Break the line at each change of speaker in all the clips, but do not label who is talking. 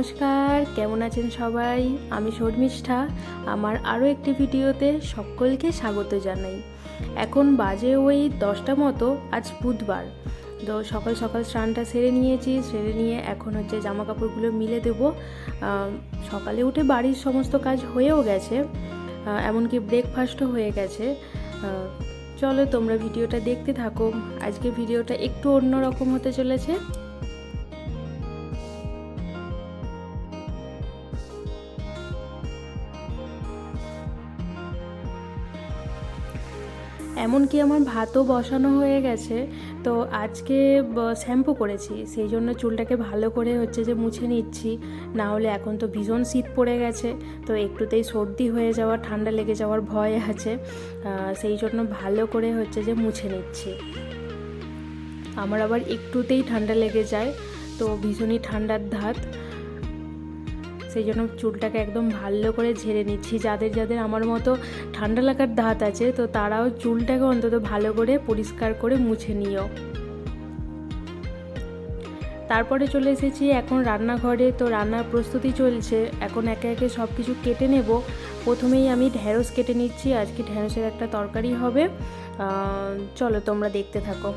নমস্কার, কেমন আছেন সবাই? আমি শর্মিষ্ঠা। আমার আরও একটি ভিডিওতে সকলকে স্বাগত জানাই। এখন বাজে ওই 10টা মতো। আজ বুধবার। তো সকাল সকাল স্নানটা সেরে নিয়েছি। সেরে নিয়ে এখন হচ্ছে জামা কাপড়গুলো মিলে দেবো। সকালে উঠে বাড়ির সমস্ত কাজ হয়েও গেছে, এমনকি ব্রেকফাস্টও হয়ে গেছে। চলো তোমরা ভিডিওটা দেখতে থাকো। আজকে ভিডিওটা একটু অন্যরকম হতে চলেছে। এমনকি আমার ভাতও বসানো হয়ে গেছে। তো আজকে শ্যাম্পু করেছি, সেই জন্য চুলটাকে ভালো করে হচ্ছে যে মুছে নিচ্ছি। না হলে এখন তো ভীষণ শীত পড়ে গেছে, তো একটুতেই সর্দি হয়ে যাওয়ার, ঠান্ডা লেগে যাওয়ার ভয় আছে। সেই জন্য ভালো করে হচ্ছে যে মুছে নিচ্ছি। আমার আবার একটুতেই ঠান্ডা লেগে যায়, তো ভীষণই ঠান্ডার ধাত। সেই জন্য চুলটাকে একদম ভালো করে ঝেড়ে নিচ্ছি। যাদের যাদের আমার মতো ঠান্ডা লাগার ধাত আছে, তো তারাও চুলটাকে অন্তত ভালো করে পরিষ্কার করে মুছে নিও। তারপরে চলে এসেছি এখন রান্নাঘরে। তো রান্নার প্রস্তুতি চলছে। এখন একে একে সব কিছু কেটে নেব। প্রথমেই আমি ঢ্যাঁড়স কেটে নিচ্ছি। আজকে ঢ্যাঁড়সের একটা তরকারি হবে। চলো তোমরা দেখতে থাকো।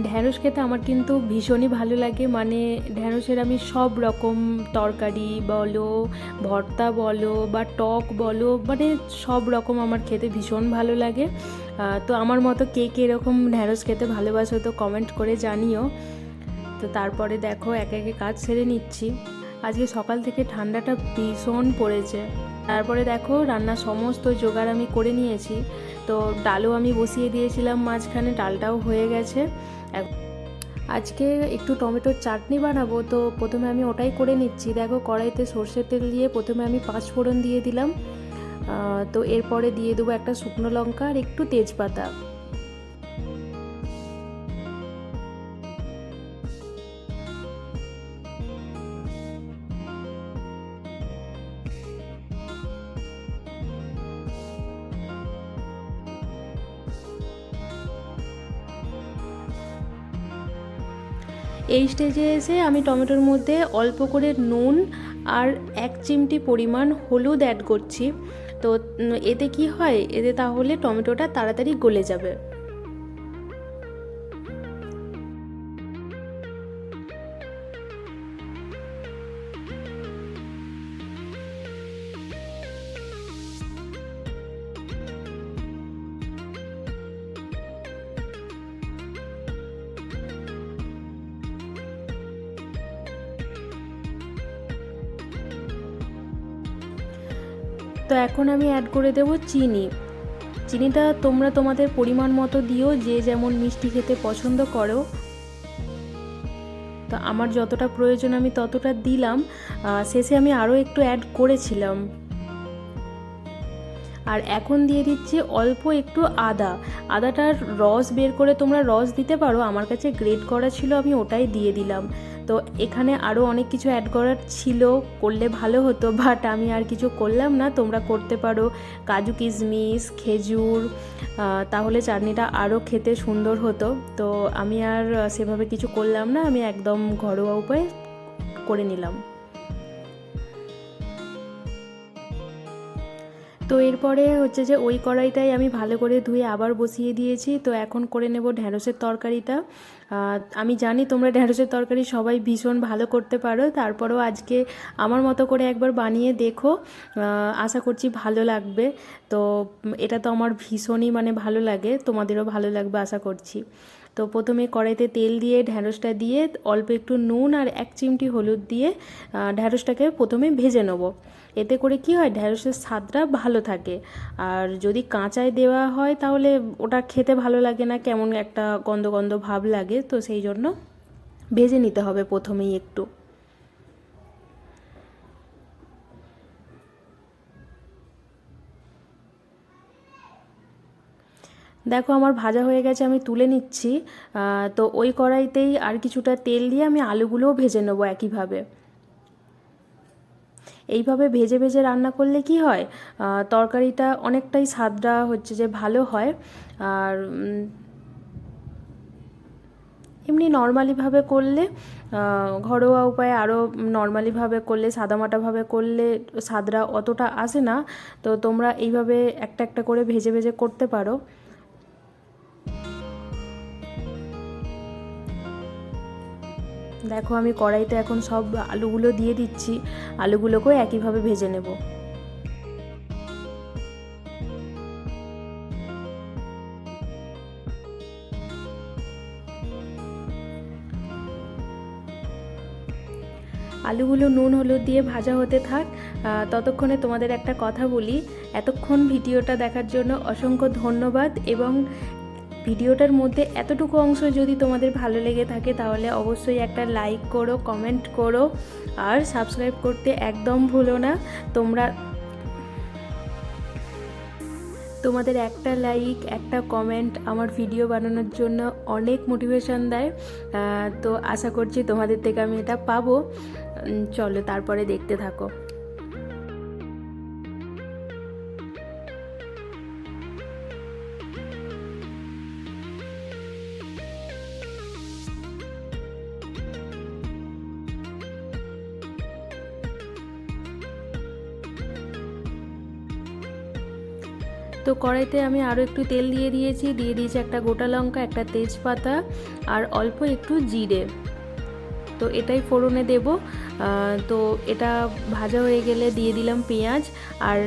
ঢ্যাঁড়স খেতে আমার কিন্তু ভীষণই ভালো লাগে। মানে ঢ্যাঁড়সের আমি সব রকম তরকারি বলো, ভর্তা বলো বা টক বলো, মানে সব রকম আমার খেতে ভীষণ ভালো লাগে। তো আমার মতো কে কে এরকম ঢ্যাঁড়স খেতে ভালোবাসো তো কমেন্ট করে জানিও। তো তারপরে দেখো একে একে কাজ সেরে নিচ্ছি। আজকে সকাল থেকে ঠান্ডাটা ভীষণ পড়েছে। তারপরে দেখো রান্নার সমস্ত জোগাড় আমি করে নিয়েছি। তো ডালও আমি বসিয়ে দিয়েছিলাম মাঝখানে, ডালটাও হয়ে গেছে। আজকে একটু টমেটোর চাটনি বানাবো, তো প্রথমে আমি ওটাই করে নিচ্ছি। দেখো কড়াইতে সর্ষের তেল দিয়ে প্রথমে আমি 5 ফোড়ন দিয়ে দিলাম। তো এরপরে দিয়ে দেবো একটা শুকনো লঙ্কা আর একটু তেজপাতা। এই স্টেজে এসে আমি টমেটোর মধ্যে অল্প করে নুন আর 1 চিমটি পরিমাণ হলুদ অ্যাড করছি। তো এতে কি হয়, এতে তাহলে টমেটোটা তাড়াতাড়ি গলে যাবে। তো এখন আমি অ্যাড করে দেব চিনি। চিনিটা তোমরা তোমাদের পরিমাণ মতো দিও, যে যেমন মিষ্টি খেতে পছন্দ করো। তো আমার যতটা প্রয়োজন আমি ততটা দিলাম। শেষে আমি আরও একটু অ্যাড করেছিলাম। আর এখন দিয়ে দিচ্ছি অল্প একটু আদাটার রস বের করে তোমরা রস দিতে পারো, আমার কাছে গ্রেট করা ছিল, আমি ওটাই দিয়ে দিলাম। তো এখানে আরও অনেক কিছু অ্যাড করার ছিল, করলে ভালো হতো, বাট আমি আর কিছু করলাম না। তোমরা করতে পারো কাজু কিশমিশ, খেজুর, তাহলে চাটনিটা আরও খেতে সুন্দর হতো। তো আমি আর সেভাবে কিছু করলাম না, আমি একদম ঘরোয়া উপায়ে করে নিলাম। তো এরপরে হচ্ছে যে ওই কড়াইটাই আমি ভালো করে ধুয়ে আবার বসিয়ে দিয়েছি। তো এখন করে নেব ঢ্যাঁড়সের তরকারিটা। আমি জানি তোমরা ঢ্যাঁড়সের তরকারি সবাই ভীষণ ভালো করতে পারো, তারপরেও আজকে আমার মতো করে একবার বানিয়ে দেখো, আশা করছি ভালো লাগবে। তো এটা তো আমার ভীষণই মানে ভালো লাগে, তোমাদেরও ভালো লাগবে আশা করছি। তো প্রথমে কড়াইতে তেল দিয়ে ঢ্যাঁড়সটা দিয়ে অল্প একটু নুন আর 1 চিমটি হলুদ দিয়ে ঢ্যাঁড়সটাকে প্রথমে ভেজে নেব। এতে করে কি হয়, ঢ্যাঁড়সের স্বাদটা ভালো থাকে। আর যদি কাঁচায় দেওয়া হয় তাহলে ওটা খেতে ভালো লাগে না, কেমন একটা গন্ধ গন্ধ ভাব লাগে। তো সেই জন্য ভেজে নিতে হবে প্রথমেই একটু। দেখো আমার ভাজা হয়ে গেছে, আমি তুলে নিচ্ছি। তো ওই কড়াইতেই আর কিছুটা তেল দিয়ে আমি আলুগুলোও ভেজে নেবো একইভাবে। এইভাবে ভেজে ভেজে রান্না করলে কি হয়, তরকারিটা অনেকটাই স্বাদটা হচ্ছে যে ভালো হয়। আর এমনি নর্মালিভাবে করলে ঘরোয়া উপায়ে আরও নর্মালিভাবে করলে সাদামাটাভাবে করলে স্বাদটা অতটা আসে না। তো তোমরা এইভাবে একটা একটা করে ভেজে ভেজে করতে পারো। দেখো আমি কড়াইতে এখন সব আলুগুলো দিয়ে দিচ্ছি, আলুগুলোকেও একইভাবে ভেজে নেব। আলুগুলো নুন হলুদ দিয়ে ভাজা হতে থাক। ততক্ষণে তোমাদের একটা কথা বলি, এতক্ষণ ভিডিওটা দেখার জন্য অসংখ্য ধন্যবাদ। এবং ভিডিওটার মধ্যে এতটুকু অংশ যদি তোমাদের ভালো লেগে থাকে তাহলে অবশ্যই একটা লাইক করো, কমেন্ট করো, আর সাবস্ক্রাইব করতে একদম ভুলো না। তোমাদের একটা লাইক, একটা কমেন্ট আমার ভিডিও বানানোর জন্য অনেক মোটিভেশন দেয়। তো আশা করছি তোমাদের থেকে আমি এটা পাবো। চলো তারপরে দেখতে থাকো। তো কড়াইতে আমি আরও একটু তেল দিয়ে দিয়েছি একটা গোটা লঙ্কা, একটা তেজপাতা আর অল্প একটু জিরে। তো এটাই ফোড়নে দেব। তো এটা ভাজা হয়ে গেলে দিয়ে দিলাম পেঁয়াজ। আর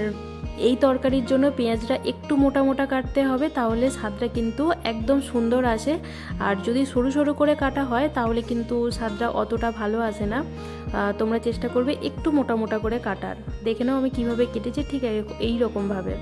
এই তরকারির জন্য পেঁয়াজটা একটু মোটা মোটা কাটতে হবে, তাহলে স্বাদটা কিন্তু একদম সুন্দর আসে। আর যদি সরু সরু করে কাটা হয় তাহলে কিন্তু স্বাদটা অতটা ভালো আসে না। তোমরা চেষ্টা করবে একটু মোটা মোটা করে কাটার। দেখে নাও আমি কিভাবে কেটেছি, ঠিক এই রকমভাবে।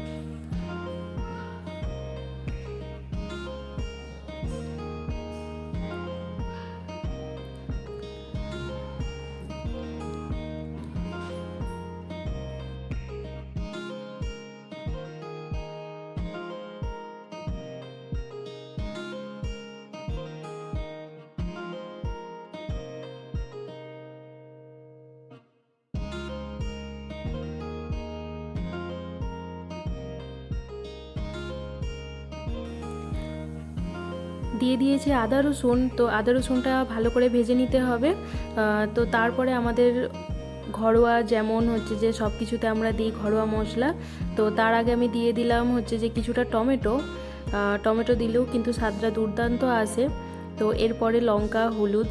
দিয়ে দিয়েছি আদা রসুন। তো আদা রসুনটা ভালো করে ভেজে নিতে হবে। তো তারপরে আমাদের ঘরোয়া যেমন হচ্ছে যে সব কিছুতে আমরা দিই ঘরোয়া মশলা, তো তার আগে আমি দিয়ে দিলাম হচ্ছে যে কিছুটা টমেটো দিলেও কিন্তু স্বাদটা দুর্দান্ত আসে। তো এরপরে লঙ্কা, হলুদ,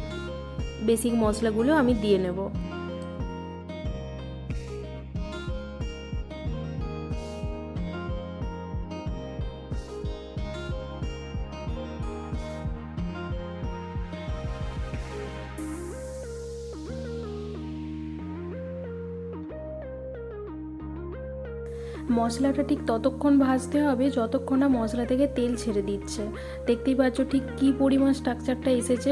বেসিক মশলাগুলো আমি দিয়ে নেব। মশলাটা ঠিক ততক্ষণ ভাজতে হবে যতক্ষণ না মশলা থেকে তেল ছেড়ে দিচ্ছে। দেখতেই পাচ্ছ ঠিক কী পরিমাণ স্ট্রাকচারটা এসেছে।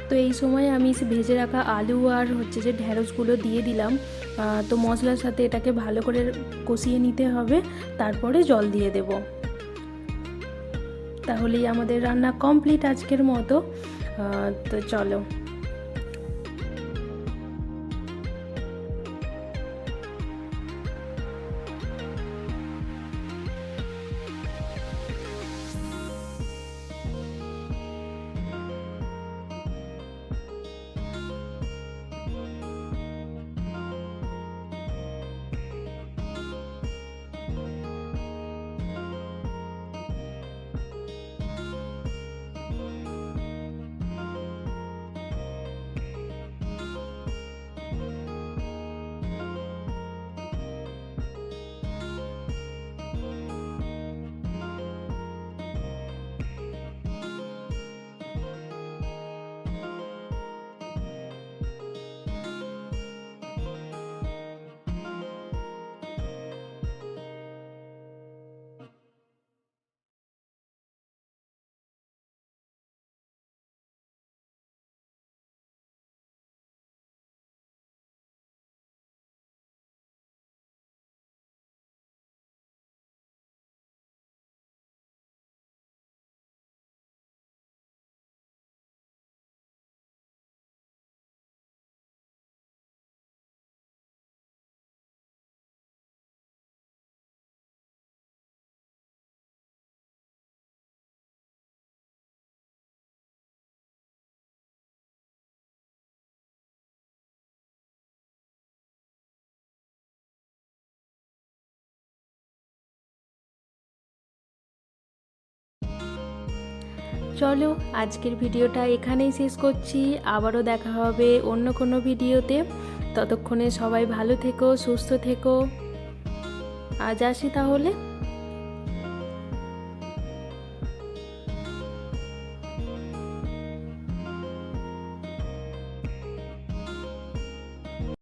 তো এই সময় আমি ভেজে রাখা আলু আর হচ্ছে যে ঢ্যাঁড়সগুলো দিয়ে দিলাম। তো মশলার সাথে এটাকে ভালো করে কষিয়ে নিতে হবে, তারপরে জল দিয়ে দেব। তাহলেই আমাদের রান্না কমপ্লিট আজকের মতো। তো চলো। চলো আজকের ভিডিওটা এখানেই শেষ করছি, আবারও দেখা হবে অন্য কোনো ভিডিওতে। ততক্ষণে সবাই ভালো থেকো, সুস্থ থেকো। আজ আসি তাহলে।